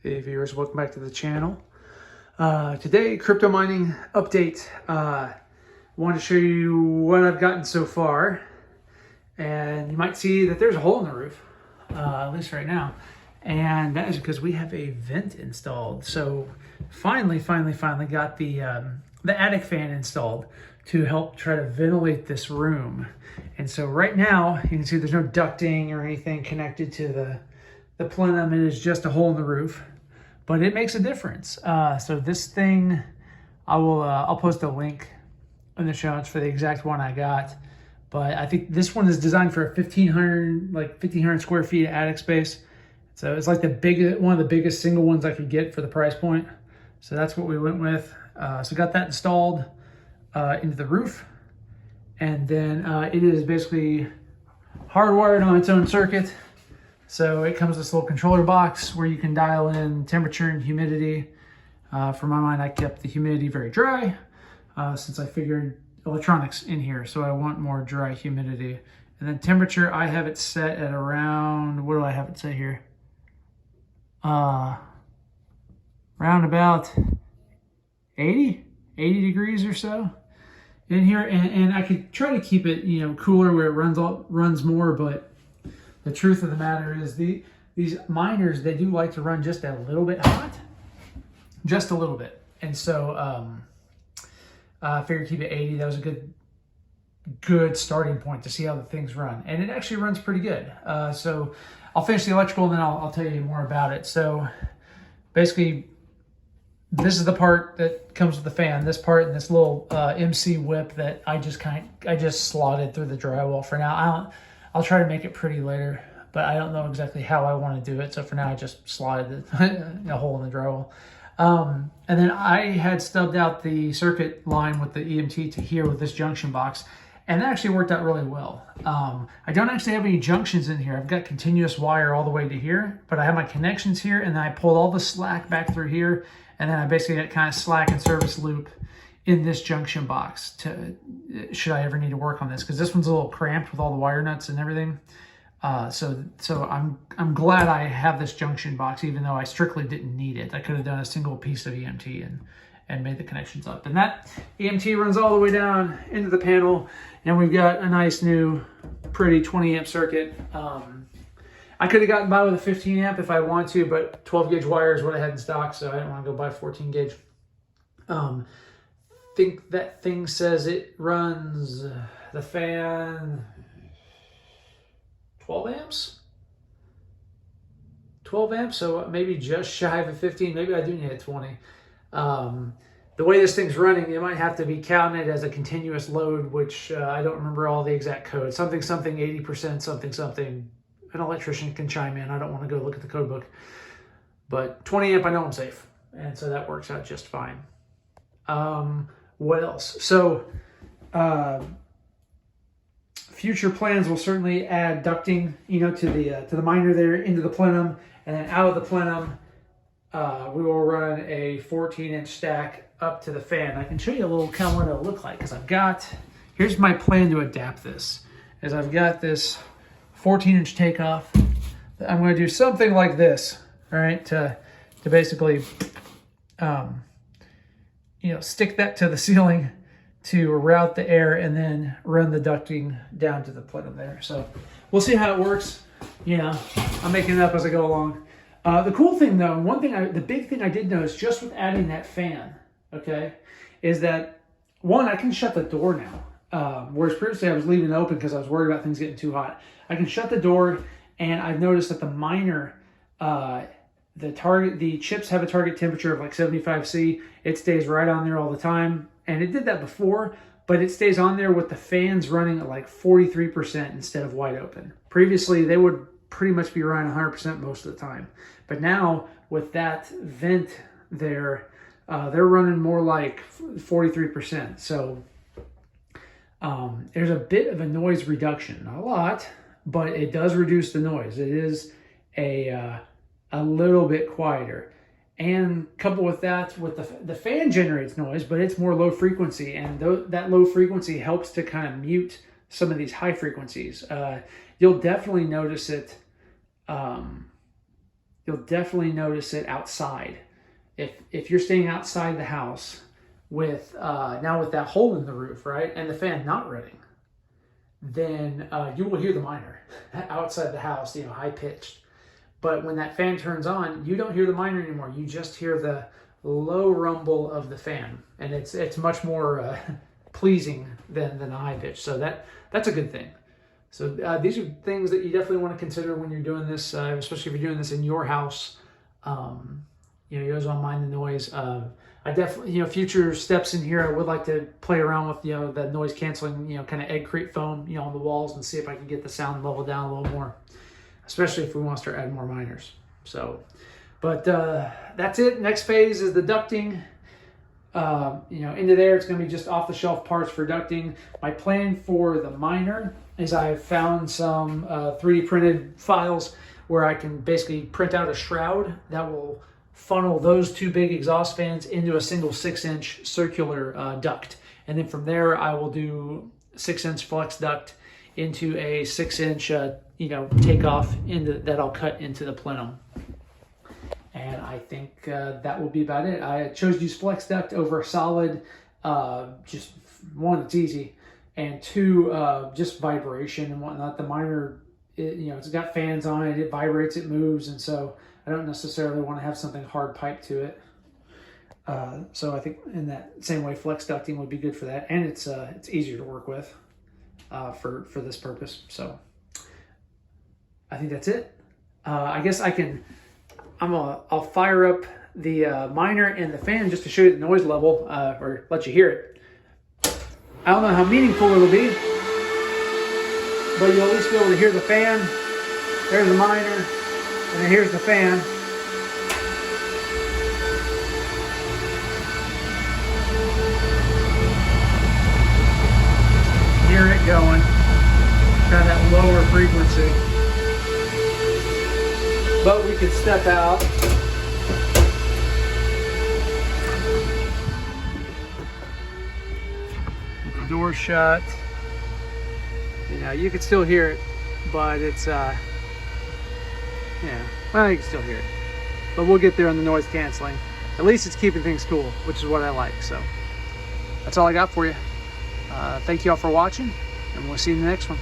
Hey viewers, welcome back to the channel. Today, crypto mining update. Wanted to show you what I've gotten so far. And you might see that there's a hole in the roof, at least right now. And that is because we have a vent installed. So finally got the attic fan installed to help try to ventilate this room. And so right now, you can see there's no ducting or anything connected to the plenum. It is just a hole in the roof, but it makes a difference. So this thing, I'll post a link in the show notes for the exact one I got. But I think this one is designed for a 1,500 square feet of attic space. So it's like one of the biggest single ones I could get for the price point. So that's what we went with. So got that installed into the roof. And then it is basically hardwired on its own circuit. So it comes with this little controller box where you can dial in temperature and humidity. For my mind, I kept the humidity very dry since I figured electronics in here, so I want more dry humidity. And then temperature, I have it set at around, what do I have it set here? Around about 80 degrees or so in here. And I could try to keep it, cooler where it runs more, but the truth of the matter is these miners, they do like to run just a little bit hot, just a little bit. And so I figured keep it 80. That was a good starting point to see how the things run. And it actually runs pretty good. So I'll finish the electrical and then I'll tell you more about it. So basically, this is the part that comes with the fan. This part and this little MC whip that I just slotted through the drywall for now. I'll try to make it pretty later, but I don't know exactly how I want to do it. So for now, I just slotted a hole in the drywall. And then I had stubbed out the circuit line with the EMT to here with this junction box, and that actually worked out really well. I don't actually have any junctions in here. I've got continuous wire all the way to here, but I have my connections here, and then I pulled all the slack back through here, and then I basically got kind of slack and service loop in this junction box should I ever need to work on this, because this one's a little cramped with all the wire nuts and everything. So I'm glad I have this junction box, even though I strictly didn't need it. I could have done a single piece of EMT and made the connections up. And that EMT runs all the way down into the panel, and we've got a nice new pretty 20 amp circuit. I could have gotten by with a 15 amp if I want to, but 12 gauge wire is what I had in stock, so I didn't want to go buy 14 gauge. Think that thing says it runs the fan 12 amps, so maybe just shy of a 15. Maybe I do need a 20. The way this thing's running, it might have to be counted as a continuous load, which I don't remember all the exact code. Something 80%, something. An electrician can chime in. I don't want to go look at the code book, but 20 amp, I know I'm safe, and so that works out just fine. What else? So future plans will certainly add ducting, to the miner there into the plenum, and then out of the plenum, we will run a 14-inch stack up to the fan. I can show you a little kind of what it'll look like, because here's my plan to adapt this, is I've got this 14-inch takeoff. I'm going to do something like this, all right, to basically stick that to the ceiling to route the air and then run the ducting down to the plenum there. So we'll see how it works. I'm making it up as I go along. The cool thing though, the big thing I did notice just with adding that fan, okay, is that one, I can shut the door now. Whereas previously I was leaving it open because I was worried about things getting too hot. I can shut the door, and I've noticed that the miner, the chips have a target temperature of like 75 C. It stays right on there all the time. And it did that before, but it stays on there with the fans running at like 43% instead of wide open. Previously, they would pretty much be running 100% most of the time. But now, with that vent there, they're running more like 43%. So there's a bit of a noise reduction. Not a lot, but it does reduce the noise. It is a little bit quieter. And coupled with that, the fan generates noise, but it's more low frequency, and that low frequency helps to kind of mute some of these high frequencies. You'll definitely notice it you'll definitely notice it outside. If you're staying outside the house with now with that hole in the roof, right, and the fan not running, then you will hear the miner outside the house, high pitched. But when that fan turns on, you don't hear the miner anymore. You just hear the low rumble of the fan, and it's much more pleasing than a high pitch. So that's a good thing. So these are things that you definitely want to consider when you're doing this, especially if you're doing this in your house. You guys don't mind the noise. I definitely, future steps in here, I would like to play around with, the noise canceling, kind of egg-crate foam, on the walls, and see if I can get the sound level down a little more, especially if we want to start adding more miners. So, but that's it. Next phase is the ducting. Into there, it's going to be just off-the-shelf parts for ducting. My plan for the miner is I've found some 3D printed files where I can basically print out a shroud that will funnel those two big exhaust fans into a single 6-inch circular duct. And then from there, I will do 6-inch flex duct into a 6-inch, takeoff that I'll cut into the plenum. And I think that will be about it. I chose to use flex duct over solid, just one, it's easy, and two, just vibration and whatnot. The miner, it's got fans on it, it vibrates, it moves, and so I don't necessarily want to have something hard piped to it. So I think in that same way, flex ducting would be good for that, and it's easier to work with for this purpose. So I think that's it. I guess I'll fire up the miner and the fan just to show you the noise level, or let you hear it. I don't know how meaningful it'll be, but you'll at least be able to hear the fan. There's the miner, and then here's the fan. Hear it going, kind of that lower frequency. But we could step out. With the door shut. You can still hear it, but it's, well, you can still hear it. But we'll get there on the noise canceling. At least it's keeping things cool, which is what I like. So that's all I got for you. Thank you all for watching, and we'll see you in the next one.